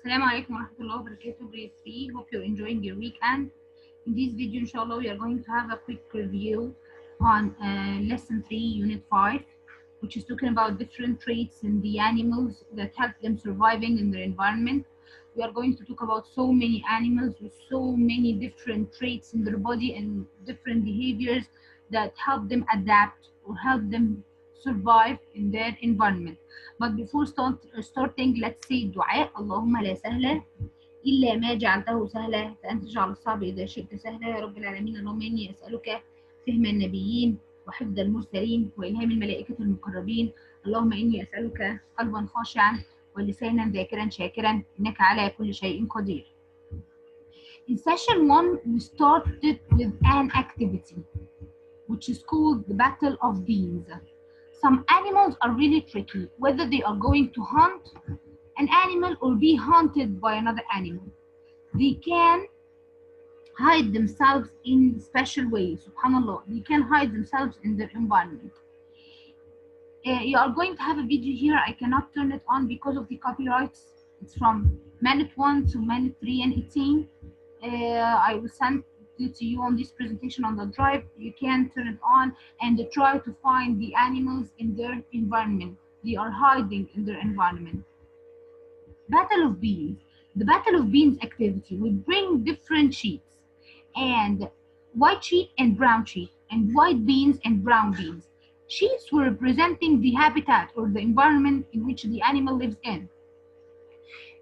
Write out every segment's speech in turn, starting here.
Assalamu alaikum warahmatullahi wabarakatuh, grade 3. Hope you're enjoying your weekend. In this video, inshallah, we are going to have a quick review on lesson 3, unit 5, which is talking about different traits in the animals that help them surviving in their environment. We are going to talk about so many animals with so many different traits in their body and different behaviors that help them adapt or help them survive in their environment. But before starting, let's say دعاء. اللهم لا سهل إلا ما جعلته سهلا فأنت تجعل الصعب إذا شئت سهلا يا رب العالمين. اللهم إني أسألك فهم النبيين وحفظ المرسلين وإلهام الملائكة المقربين. اللهم إني أسألك قلبا خاشعا ولسانا ذاكرا شاكرا إنك على كل شيء قدير. In session 1, we started with an activity which is called the Battle of Beans. Some animals are really tricky, whether they are going to hunt an animal or be hunted by another animal. They can hide themselves in special ways. Subhanallah, they can hide themselves in their environment. You are going to have a video here. I cannot turn it on because of the copyrights. It's from minute 1 to minute 3 and 18. I will send it to you on this presentation on the drive. You can turn it on and try to find the animals in their environment. They are hiding in their environment. Battle of Beans. The Battle of Beans activity will bring different sheets, and white sheet and brown sheet, and white beans and brown beans. Sheets were representing the habitat or the environment in which the animal lives in,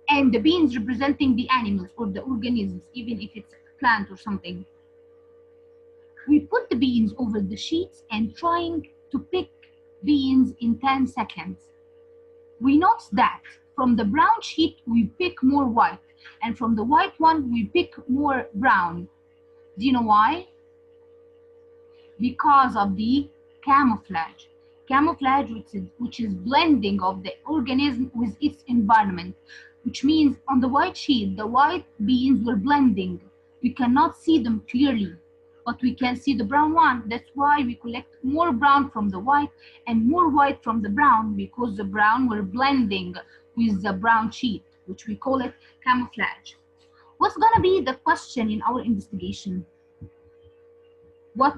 and the beans representing the animals or the organisms, even if it's a plant or something. We put the beans over the sheets and trying to pick beans in 10 seconds. We notice that from the brown sheet, we pick more white, and from the white one, we pick more brown. Do you know why? Because of the camouflage. Camouflage, which is blending of the organism with its environment, which means on the white sheet, the white beans were blending. We cannot see them clearly, but we can see the brown one. That's why we collect more brown from the white and more white from the brown, because the brown were blending with the brown sheet, which we call it camouflage. What's gonna be the question in our investigation? How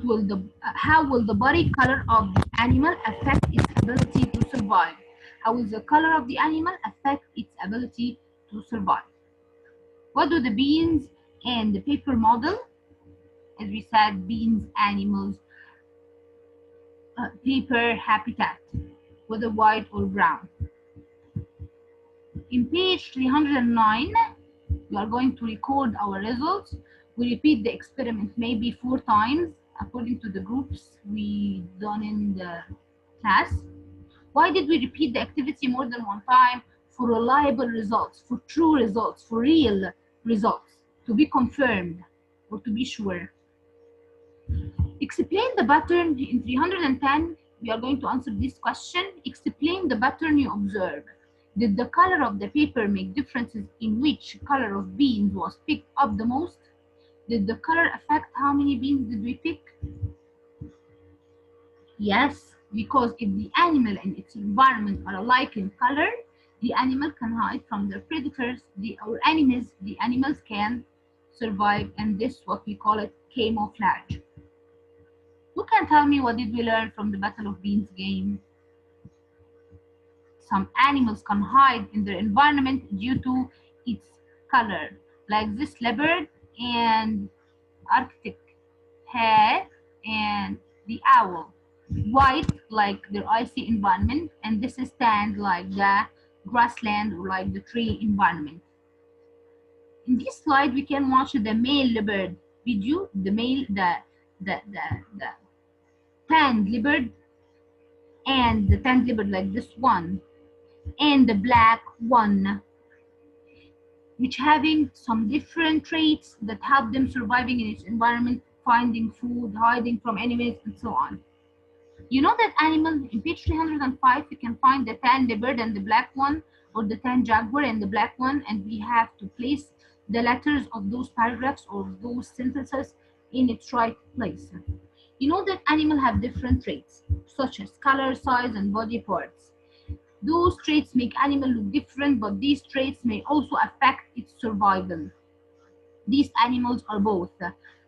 will the body color of the animal affect its ability to survive? How will the color of the animal affect its ability to survive? What do the beans and the paper model? As we said, beans, animals, paper, habitat, whether white or brown. In page 309, we are going to record our results. We repeat the experiment maybe 4 times according to the groups we done in the class. Why did we repeat the activity more than 1 time? For reliable results, for true results, for real results, to be confirmed or to be sure. Explain the pattern. In 310, we are going to answer this question. Explain the pattern you observe. Did the color of the paper make differences in which color of beans was picked up the most? Did the color affect how many beans did we pick? Yes, because if the animal and its environment are alike in color, the animal can hide from their predators. The animals can survive, and this is what we call it camouflage. Who can tell me what did we learn from the Battle of Beans game? Some animals can hide in their environment due to its color, like this leopard and Arctic hare and the owl. White, like their icy environment, and this is tanned, like the grassland or like the tree environment. In this slide, we can watch the male leopard video, the tanned leopard, and the tanned leopard like this one, and the black one, which having some different traits that help them surviving in its environment, finding food, hiding from enemies, and so on. You know that animal in page 305, you can find the tan leopard and the black one, or the tan jaguar and the black one, and we have to place the letters of those paragraphs or those sentences in its right place. You know that animals have different traits, such as color, size, and body parts. Those traits make animal look different, but these traits may also affect its survival. These animals are both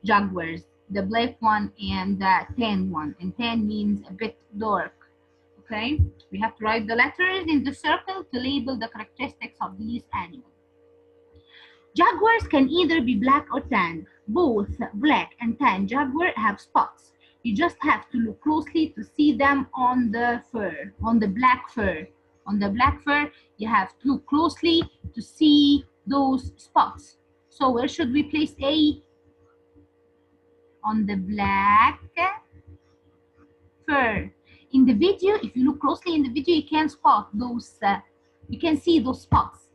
jaguars, the black one and the tan one, and tan means a bit dark. Okay, we have to write the letters in the circle to label the characteristics of these animals. Jaguars can either be black or tan. Both black and tan jaguar have spots. You just have to look closely to see them on the fur, on the black fur. On the black fur, you have to look closely to see those spots. So where should we place A? On the black fur. In the video, if you look closely in the video, you can spot those, you can see those spots.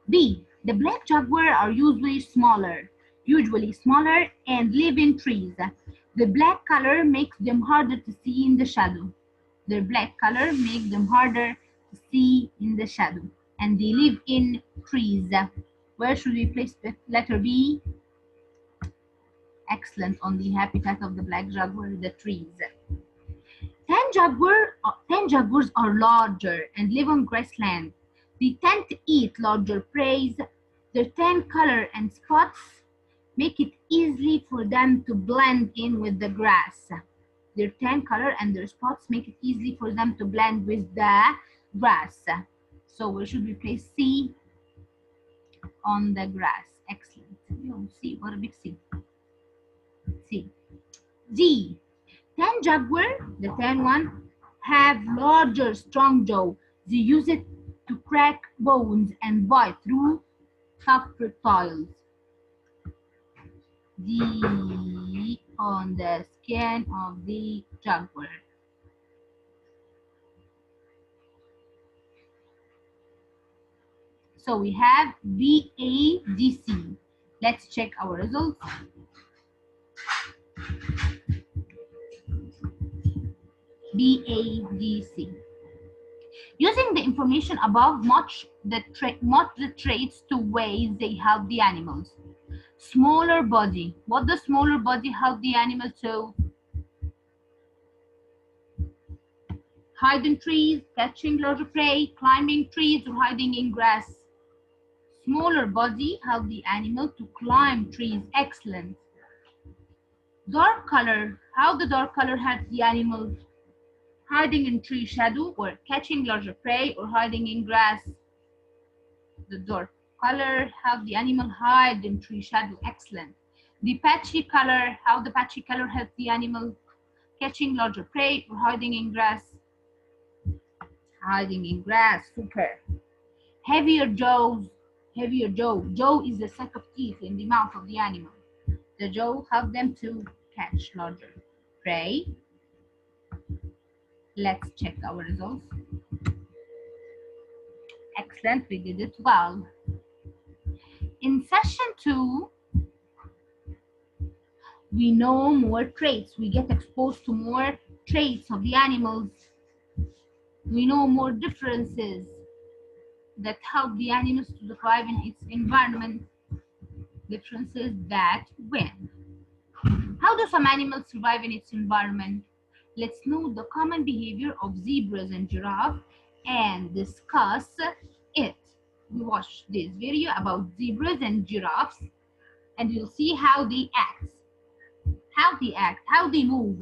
B, the black jaguar are usually smaller and live in trees. The black color makes them harder to see in the shadow. Their black color makes them harder to see in the shadow. And they live in trees. Where should we place the letter B? Excellent, on the habitat of the black jaguar, the trees. Tan jaguars are larger and live on grassland. They tend to eat larger prey. Their tan color and spots make it easy for them to blend in with the grass. Their tan color and their spots make it easy for them to blend with the grass. So where should we place C? On the grass. Excellent. You see, what a big C. C. D. Tan jaguar, the tan one, have larger, strong jaw. They use it to crack bones and bite through tough reptiles. D. On the skin of the jaguar. So we have B, A, D, C. Let's check our results. B, A, D, C. Using the information above, match the traits to ways they help the animals. Smaller body. What does smaller body help the animal to? Hide in trees, catching larger prey, climbing trees, or hiding in grass. Smaller body help the animal to climb trees. Excellent. Dark color. How the dark color helps the animal? Hiding in tree shadow, or catching larger prey, or hiding in grass. The dark color help the animal hide in tree shadow. Excellent. The patchy color. How the patchy color helps the animal? Catching larger prey or hiding in grass? Hiding in grass. Super. Heavier jaws. Heavier jaw. Jaw is the set of teeth in the mouth of the animal. The jaw help them to catch larger prey. Let's check our results. Excellent, we did it well. In session 2, we know more traits. We get exposed to more traits of the animals. We know more differences that help the animals to thrive in its environment. Differences that win. How do some animals survive in its environment? Let's know the common behavior of zebras and giraffes and discuss it. We watched this video about zebras and giraffes, and you'll see how they act, how they move.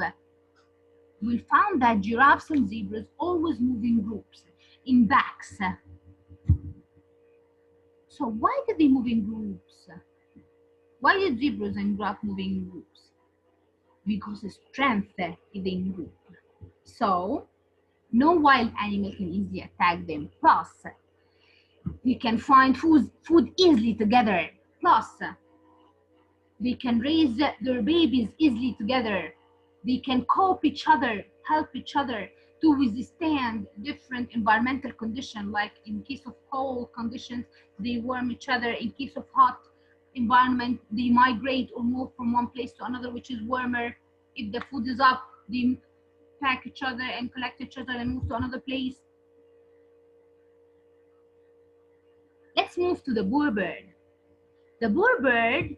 We found that giraffes and zebras always move in groups, in packs. So why did they move in groups? Why did zebras and giraffes move in groups? Because the strength is in group. So no wild animal can easily attack them. Plus, they can find food easily together. Plus, they can raise their babies easily together. They can cope each other, help each other to withstand different environmental conditions. Like in case of cold conditions, they warm each other. In case of hot environment, they migrate or move from one place to another, which is warmer. If the food is up, they pack each other and collect each other and move to another place. Let's move to the boorbird. The boorbird,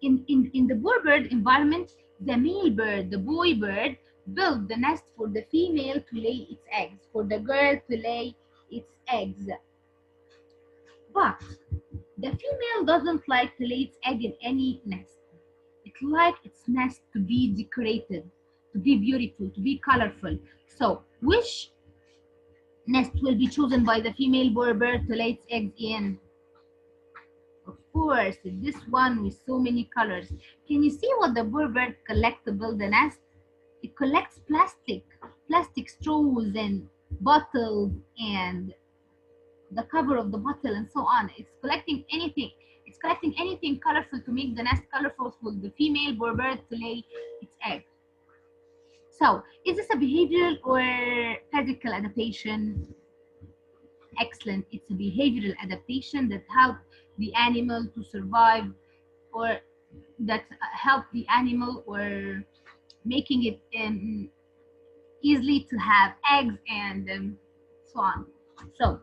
in the boorbird environment, the male bird, the boy bird, build the nest for the female to lay its eggs, for the girl to lay its eggs. But the female doesn't like to lay its egg in any nest. It likes its nest to be decorated, to be beautiful, to be colorful. So, which nest will be chosen by the female bird to lay its eggs in? Of course, this one with so many colors. Can you see what the bird collects to build the nest? It collects plastic straws and bottles and the cover of the bottle and so on. It's collecting anything. It's collecting anything colorful to make the nest colorful for the female bird to lay its egg. So, is this a behavioral or physical adaptation? Excellent. It's a behavioral adaptation that helps the animal to survive, or that help the animal, or making it easily to have eggs and so on. So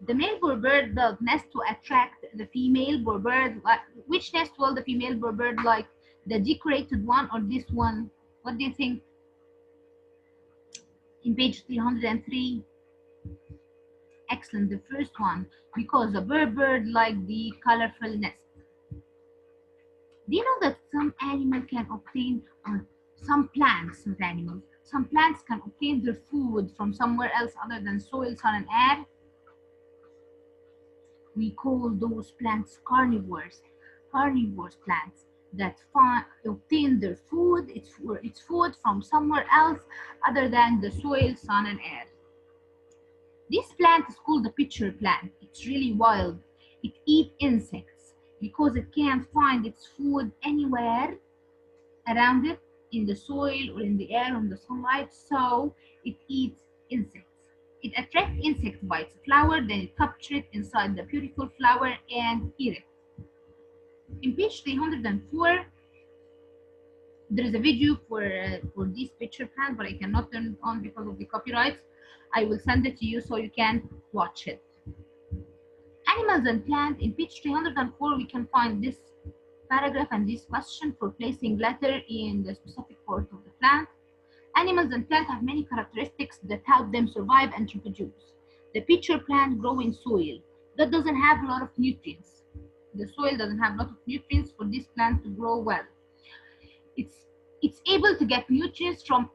the male bird builds nest to attract the female bird. Which nest will the female bird like? The decorated one or this one? What do you think? In page 303. Excellent, the first one, because the bird like the colorful nest. Do you know that some animal can obtain, or some plants, not animals, some plants can obtain their food from somewhere else other than soil, sun, and air? We call those plants carnivores. Carnivores plants that obtain their food, its food from somewhere else other than the soil, sun, and air. This plant is called the pitcher plant. It's really wild. It eats insects because it can't find its food anywhere around it, in the soil or in the air or in the sunlight, so it eats insects. It attracts insects by its flower, then it captures it inside the beautiful flower and eat it. In page 304, there is a video for this pitcher plant, but I cannot turn it on because of the copyrights. I will send it to you so you can watch it. Animals and plants. In page 304, we can find this paragraph and this question for placing letter in the specific part of the plant. Animals and plants have many characteristics that help them survive and reproduce. The pitcher plant grows in soil that doesn't have a lot of nutrients. The soil doesn't have a lot of nutrients for this plant to grow well. It's able to get nutrients from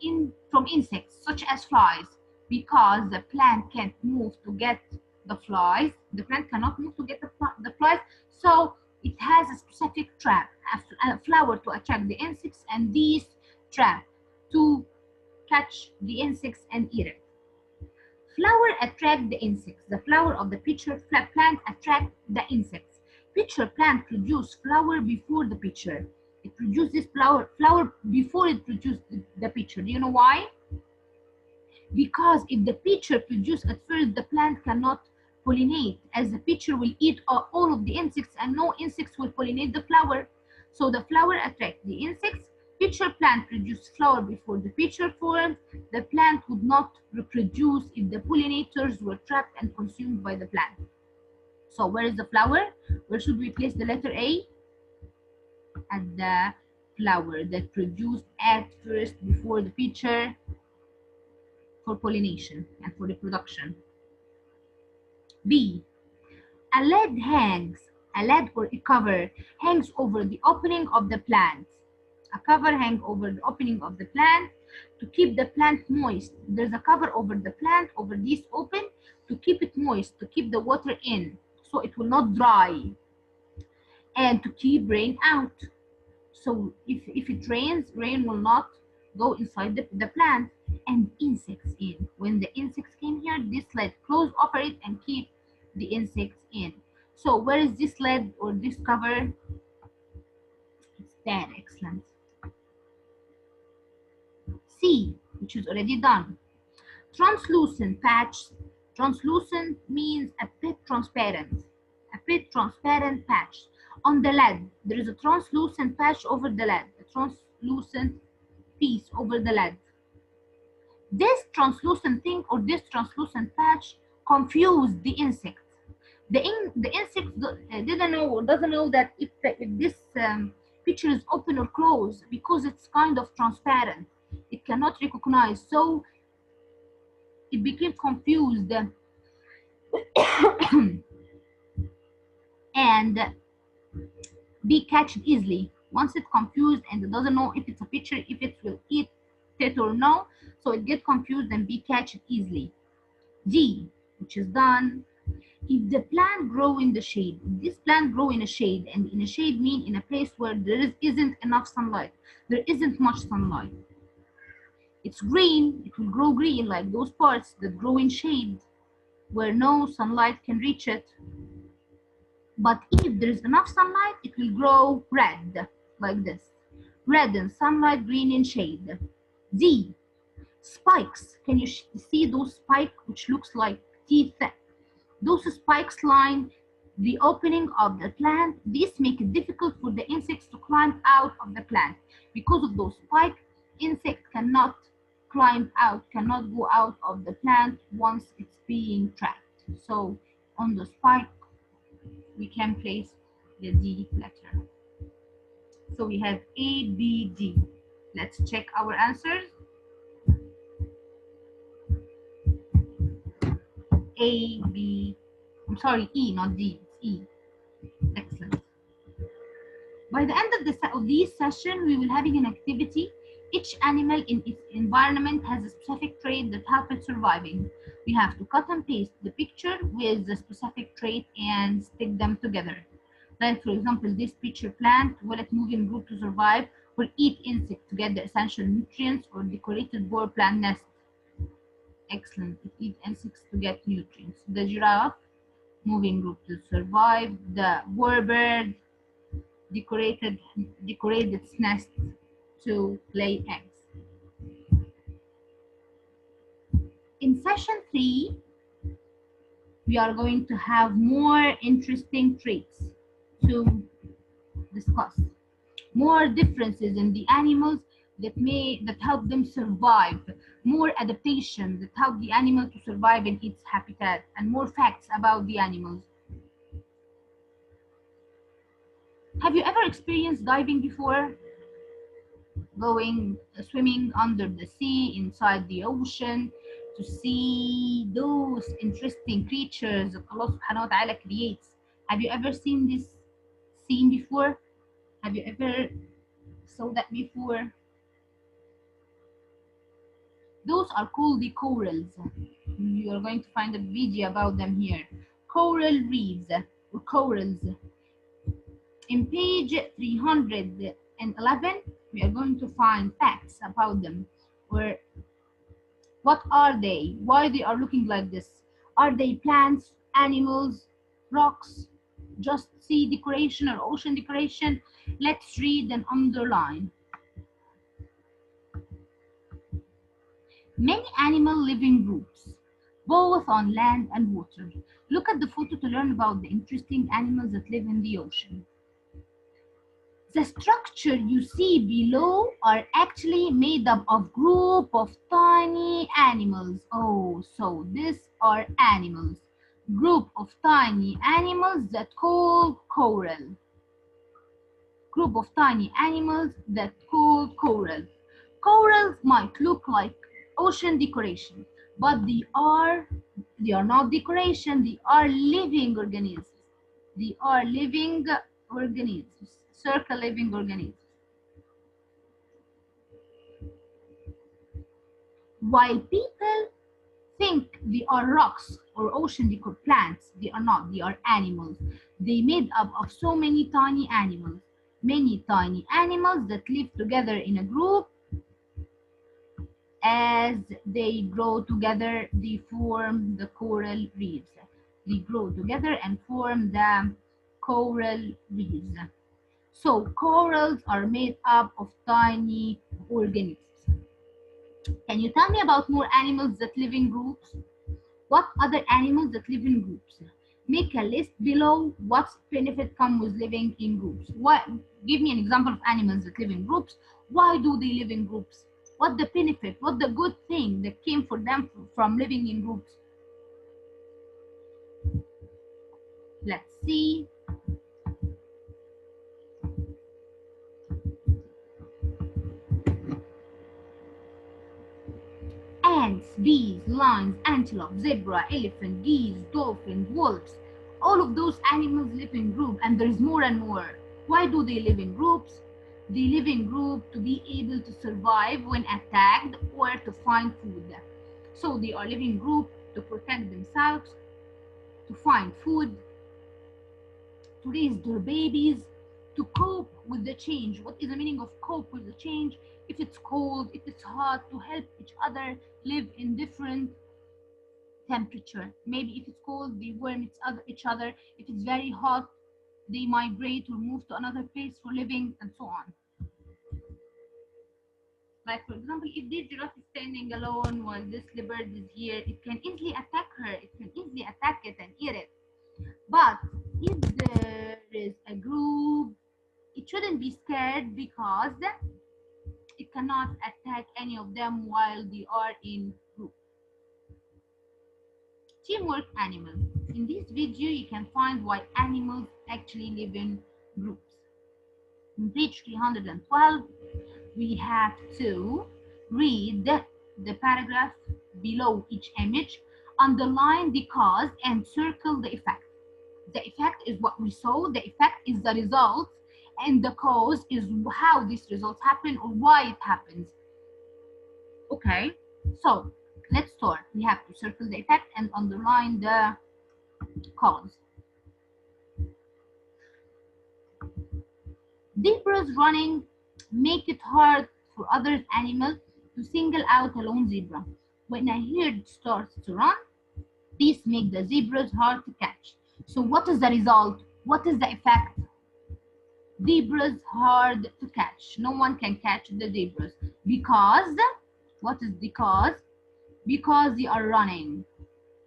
insects such as flies, because the plant can't move to get the flies. The plant cannot move to get the flies, so it has a specific trap, a flower to attract the insects, and these trap to catch the insects and eat it. Flower attract the insects. The flower of the pitcher plant attract the insects. Pitcher plant produce flower before the pitcher. It produces flower before it produces the pitcher. Do you know why? Because if the pitcher produces at first, the plant cannot pollinate, as the pitcher will eat all of the insects and no insects will pollinate the flower. So the flower attracts the insects. Pitcher plant produces flower before the pitcher forms. The plant would not reproduce if the pollinators were trapped and consumed by the plant. So where is the flower? Where should we place the letter A? At the flower that produced at first before the pitcher for pollination and for reproduction. B, a lid hangs, a lid or a cover hangs over the opening of the plant. A cover hangs over the opening of the plant to keep the plant moist. There's a cover over the plant, over this open, to keep it moist, to keep the water in, so it will not dry, and to keep rain out. So if it rains, rain will not go inside the plant, and insects in. When the insects came here, this lid close over it and keep the insects in. So where is this lid or this cover? It's there. Excellent. C, which is already done. Translucent patch. Translucent means a bit transparent. A bit transparent patch. On the lid, there is a translucent patch over the lid. A translucent piece over the lid. This translucent thing or this translucent patch confused the insect. The insect didn't know or doesn't know that if this picture is open or closed, because it's kind of transparent. It cannot recognize, so it became confused and be catched easily. Once it's confused and it doesn't know if it's a picture, if it will eat it or no, so it gets confused and be catched easily. D, which is done. If the plant grow in the shade, this plant grow in a shade, and in a shade mean in a place where there isn't enough sunlight, there isn't much sunlight. It's green, it will grow green like those parts that grow in shade where no sunlight can reach it. But if there is enough sunlight, it will grow red like this. Red in sunlight, green in shade. D, spikes. Can you see those spikes which looks like teeth? Those spikes line the opening of the plant. This makes it difficult for the insects to climb out of the plant. Because of those spikes, insect cannot climb out, cannot go out of the plant once it's being trapped. So on the spike, we can place the D letter. So we have A, B, D. Let's check our answers. A, B, I'm sorry, E, not D, it's E. Excellent. By the end of this session, we will having an activity. Each animal in its environment has a specific trait that helps it surviving. We have to cut and paste the picture with the specific trait and stick them together. Like for example, this picture plant will it move in group to survive, will eat insects to get the essential nutrients, or decorated boar plant nest. Excellent, it eats insects to get nutrients. The giraffe, moving group to survive. The warbird, decorated its nest to lay eggs. In session 3, we are going to have more interesting traits to discuss. More differences in the animals that help them survive, more adaptation that help the animal to survive in its habitat, and more facts about the animals. Have you ever experienced diving before? Swimming under the sea, inside the ocean, to see those interesting creatures that Allah subhanahu wa ta'ala creates. Have you ever seen this scene before? Have you ever saw that before? Those are called the corals. You are going to find a video about them here. Coral reefs or corals. In page 311, we are going to find facts about them. Or what are they? Why they are looking like this? Are they plants, animals, rocks, just sea decoration or ocean decoration? Let's read and underline. Many animals live in groups, both on land and water. Look at the photo to learn about the interesting animals that live in the ocean. The structure you see below are actually made up of group of tiny animals. Oh, so these are animals. Group of tiny animals that called coral. Group of tiny animals that called coral. Corals might look like ocean decoration, but they are not decoration, they are living organisms. They are living organisms. Circle living organisms. While people think they are rocks or ocean decor plants, they are not, they are animals. They made up of so many tiny animals. Many tiny animals that live together in a group. As they grow together, they form the coral reefs. They grow together and form the coral reefs. So corals are made up of tiny organisms. Can you tell me about more animals that live in groups? What other animals that live in groups? Make a list below. What benefit come with living in groups? Give me an example of animals that live in groups. Why do they live in groups? What the benefit? What the good thing that came for them from living in groups? Let's see. bees, lions, antelope, zebra, elephant, geese, dolphins, wolves. All of those animals live in groups, and there's more and more. Why do they live in groups? They live in groups to be able to survive when attacked or to find food. So they are living in groups to protect themselves, to find food, to raise their babies, to cope with the change. What is the meaning of cope with the change? If it's cold, if it's hot, to help each other live in different temperature. Maybe if it's cold, they warm each other. If it's very hot, they migrate or move to another place for living, and so on. Like for example, if this giraffe is standing alone while this leopard is here, it can easily attack her. It can easily attack it and eat it. But if there is a group, it shouldn't be scared because it cannot attack any of them while they are in group. Teamwork animals. In this video, you can find why animals actually live in groups. On page 312, we have to read the paragraph below each image, underline the cause, and circle the effect. The effect is what we saw, the effect is the result, and the cause is how these results happen or why it happens. Okay, so let's start. We have to circle the effect and underline the cause. Zebras running make it hard for other animals to single out a lone zebra. When a herd starts to run, this makes the zebras hard to catch. So what is the result? What is the effect? Zebras hard to catch. No one can catch the zebras because, what is the cause? Because they are running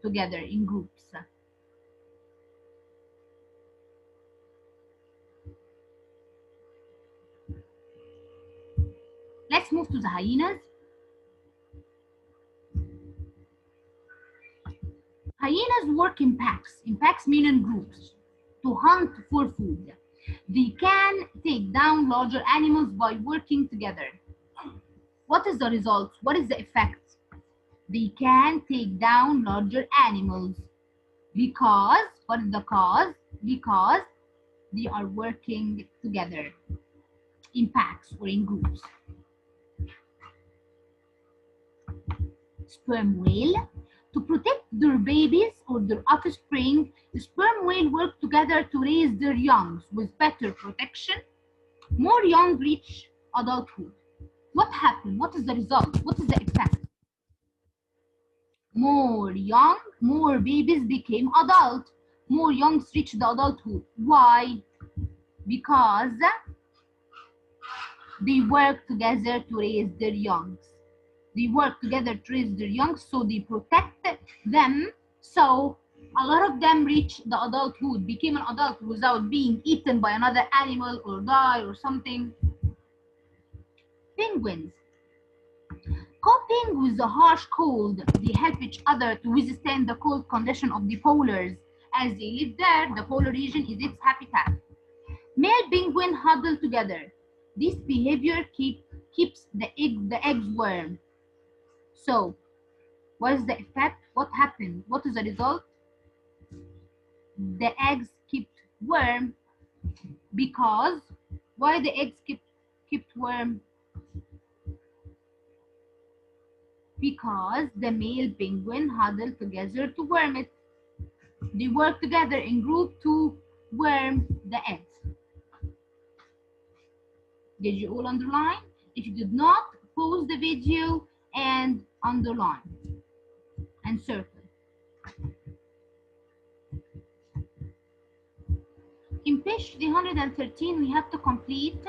together in groups. Let's move to the hyenas. Hyenas work in packs. In packs meaning groups, to hunt for food. They can take down larger animals by working together. What is the result? What is the effect? They can take down larger animals because, what is the cause? Because they are working together in packs or in groups. Sperm whale. To protect their babies or their offspring, sperm whale work together to raise their young with better protection. More young reach adulthood. What happened? What is the result? What is the effect? More young, more babies became adult. More young reach the adulthood. Why? Because they work together to raise their young. They work together to raise their young, so they protect them. So a lot of them reach the adulthood, became an adult without being eaten by another animal or die or something. Penguins. Coping with the harsh cold, they help each other to withstand the cold condition of the polars. As they live there, the polar region is its habitat. Male penguin huddle together. This behavior keeps the eggs warm. So, what is the effect? What happened? What is the result? The eggs kept warm because, why the eggs kept warm? Because the male penguin huddled together to warm it. They work together in group to warm the eggs. Did you all underline? If you did not, pause the video and underline and circle. In page 313, we have to complete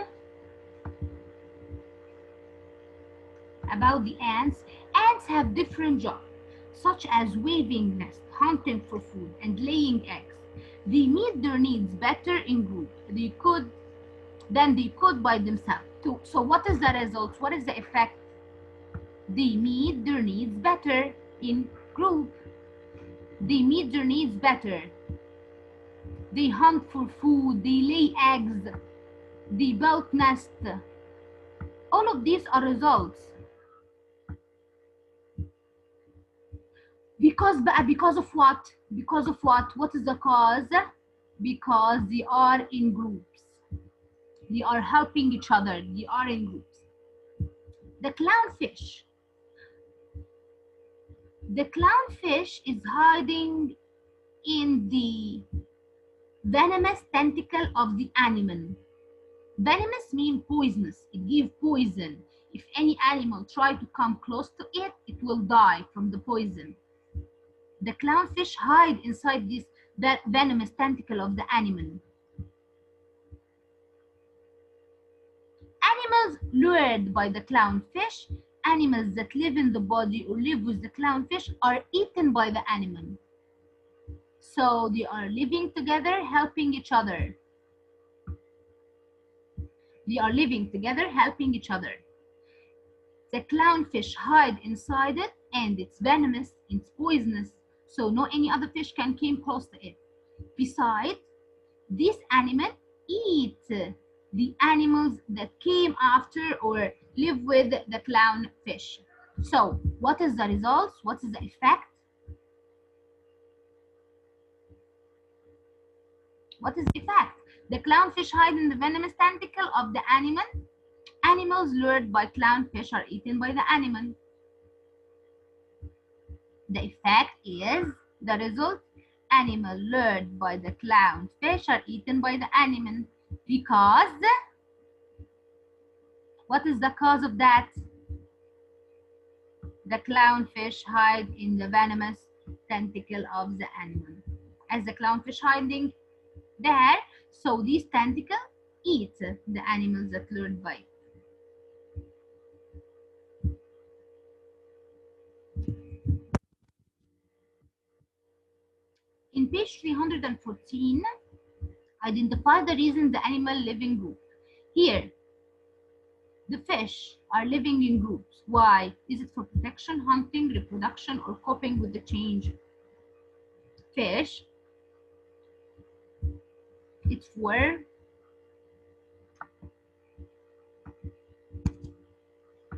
about the ants. Ants have different jobs, such as weaving nests, hunting for food, and laying eggs. They meet their needs better in group than they could by themselves. So what is the result? What is the effect? They meet their needs better in group. They meet their needs better. They hunt for food, they lay eggs, they build nests. All of these are results. because of what? Because of what? What is the cause? Because they are in groups. They are helping each other. They are in groups. The clownfish. The clownfish is hiding in the venomous tentacle of the animal. Venomous means poisonous. It gives poison. If any animal try to come close to it, it will die from the poison. The clownfish hide inside this venomous tentacle of the animal. Animals lured by the clownfish, animals that live in the body or live with the clownfish, are eaten by the animal. So they are living together, helping each other. They are living together, helping each other. The clownfish hide inside it, and it's venomous, it's poisonous, so no any other fish can come close to it. Besides, this animal eats the animals that came after or live with the clownfish. So what is the result? What is the effect? What is the effect? The clownfish hide in the venomous tentacle of the animal. Animals lured by clownfish are eaten by the animal. The effect is the result. Animal lured by the clownfish are eaten by the animal because what is the cause of that? The clownfish hide in the venomous tentacle of the animal. As the clownfish hiding there, so these tentacles eat the animals that lured by it. In page 314, identify the reasons the animal live in group. Here, the fish are living in groups. Why? Is it for protection, hunting, reproduction, or coping with the change? Fish, it's for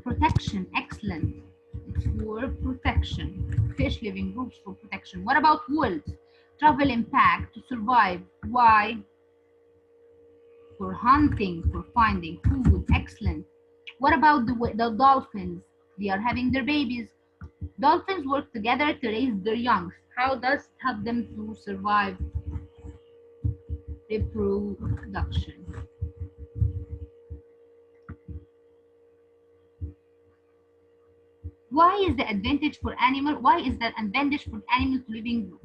protection. Excellent. It's for protection. Fish live in groups for protection. What about wolves? Travel and pack to survive. Why? For hunting, for finding food. Excellent. What about the dolphins? They are having their babies. Dolphins work together to raise their young. How does it help them to survive? Reproduction. Why is the advantage for animal? Why is that advantage for animal to live in group?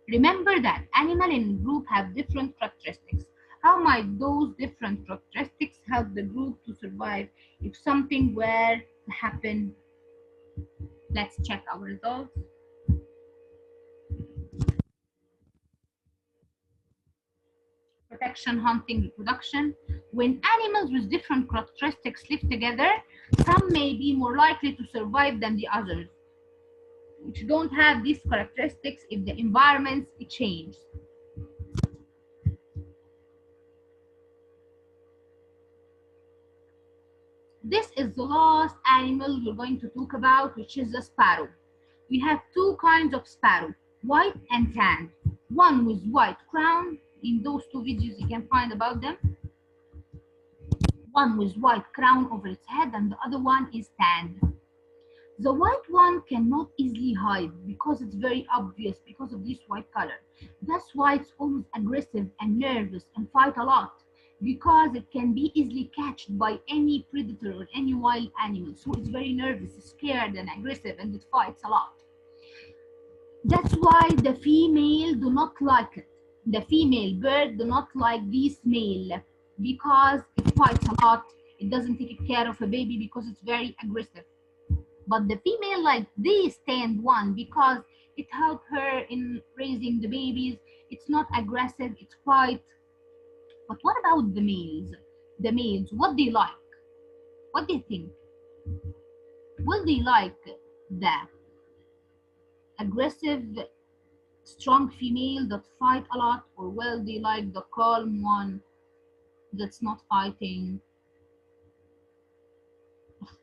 Remember that animal in group have different characteristics. How might those different characteristics help the group to survive if something were to happen? Let's check our results. Protection, hunting, reproduction. When animals with different characteristics live together, some may be more likely to survive than the others, which don't have these characteristics if the environments change. This is the last animal we're going to talk about, which is the sparrow. We have two kinds of sparrow, white and tan. One with white crown. In those two videos you can find about them. One with white crown over its head and the other one is tan. The white one cannot easily hide because it's very obvious because of this white color. That's why it's always aggressive and nervous and fight a lot, because it can be easily catched by any predator or any wild animal. So it's very nervous, scared and aggressive, and it fights a lot. That's why the female do not like it. The female bird do not like this male because it fights a lot. It doesn't take care of a baby because it's very aggressive. But the female like this tan one because it helps her in raising the babies. It's not aggressive, it's quiet. But what about the males? The males, what they like? What do you think? Will they like the aggressive, strong female that fight a lot, or will they like the calm one that's not fighting?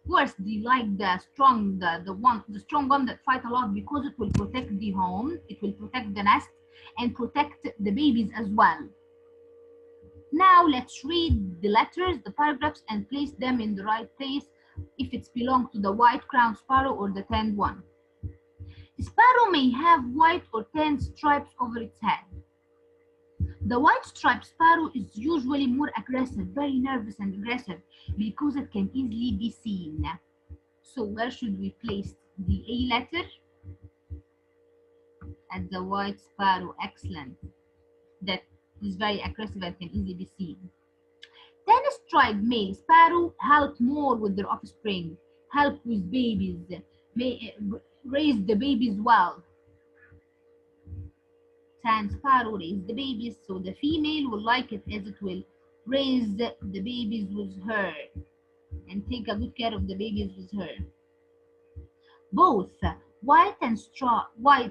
Of course, they like the strong one that fight a lot because it will protect the home, it will protect the nest, and protect the babies as well. Now let's read the letters, the paragraphs, and place them in the right place if it's belong to the white crowned sparrow or the tanned one. Sparrow may have white or tan stripes over its head. The white striped sparrow is usually more aggressive, very nervous and aggressive, because it can easily be seen. So where should we place the A letter? At the white sparrow. Excellent. That is very aggressive and can easily be seen. Tan-striped male sparrow help more with their offspring, help with babies, may raise the babies well. Tan sparrow raise the babies, so the female will like it as it will raise the babies with her and take a good care of the babies with her. Both white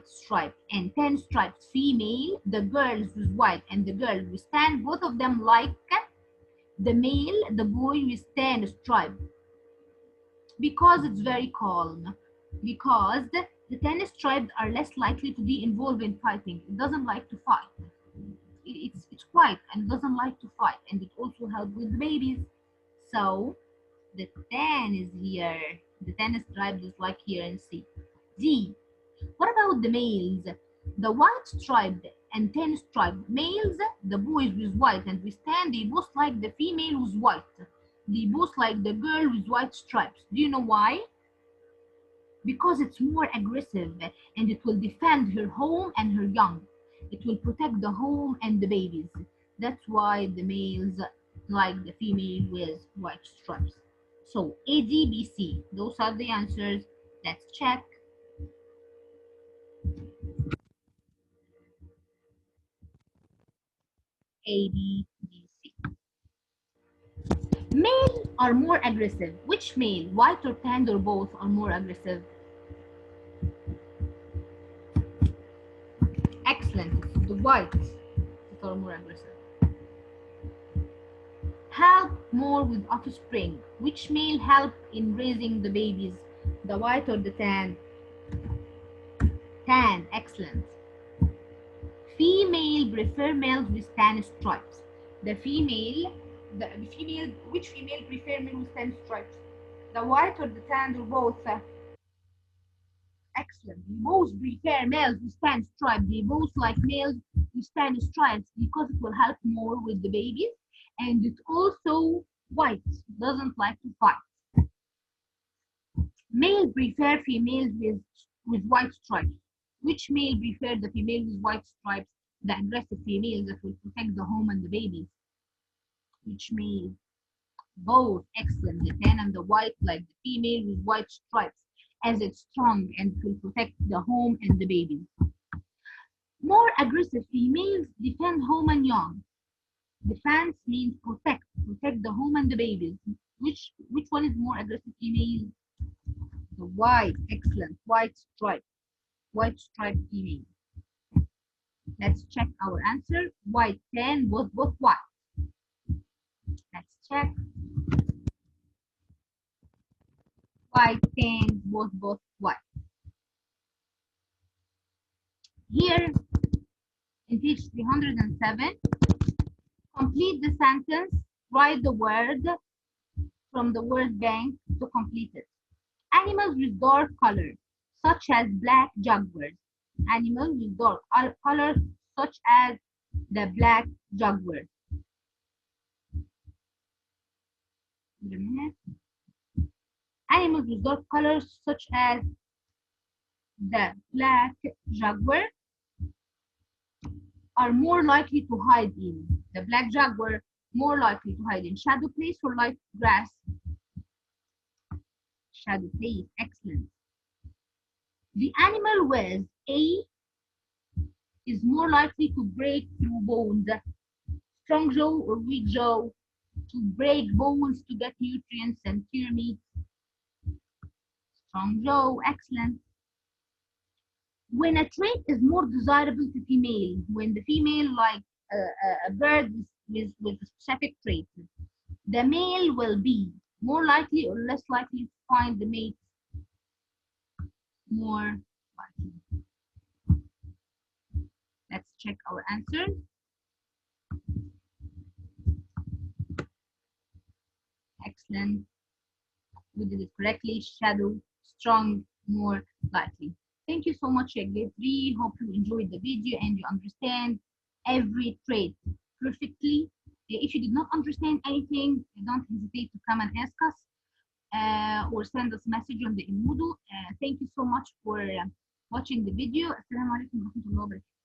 striped and tan striped female, the girls with white and the girl with tan, both of them like the male, the boy with tan stripe, because it's very calm. Because the tan striped are less likely to be involved in fighting. It doesn't like to fight. It's quiet and doesn't like to fight, and it also helps with the babies. So the tan is here. The tan striped is like here in C. D. What about the males? The white striped and tan striped males, the boys with white and with tan, they both like the female with white. They both like the girl with white stripes. Do you know why? Because it's more aggressive and it will defend her home and her young. It will protect the home and the babies. That's why the males like the female with white stripes. So A, D, B, C, those are the answers. Let's check. A, B, C. Male are more aggressive. Which male, white or tan or both, are more aggressive? Excellent. The whites are more aggressive. Help more with offspring. Which male help in raising the babies? The white or the tan? Tan. Excellent. Female prefer males with tan stripes. Which female prefer male with tan stripes? The white or the tan or both? Excellent. They both prefer males with tan stripes. They both like males with tan stripes because it will help more with the babies, and it also white doesn't like to fight. Male prefer females with white stripes. Which male prefer the female with white stripes? The aggressive female that will protect the home and the babies. Which male? Both. Excellent. The tan and the white like the female with white stripes, as it's strong and will protect the home and the babies. More aggressive females defend home and young. Defense means protect the home and the babies. Which one is more aggressive female? The white. Excellent. White stripe female. Let's check our answer. White, tan, both white. Let's check. White, tan, both white. Here in page 307, complete the sentence. Write the word from the word bank to complete it. Animals with dark color, such as black jaguars. Animals with dark color, such as the black jaguar. Wait a minute. Animals with dark colors, such as the black jaguar, are more likely to hide in. The black jaguar more likely to hide in shadow place or light grass. Shadow place. Excellent. The animal with A is more likely to break through bones. Strong jaw or weak jaw, to break bones to get nutrients and cure meat. Strong jaw. Excellent. When a trait is more desirable to female, when the female like a bird with a specific trait, the male will be more likely or less likely to find the mate more likely. Let's check our answers. Excellent. We did it correctly. Shadow, strong, more likely. Thank you so much, grade 3. Hope you enjoyed the video and you understand every trait perfectly. If you did not understand anything, don't hesitate to come and ask us or send us a message on the Moodle. Thank you so much for watching the video. Assalamu alaikum wa rahmatullahi wa barakatuh.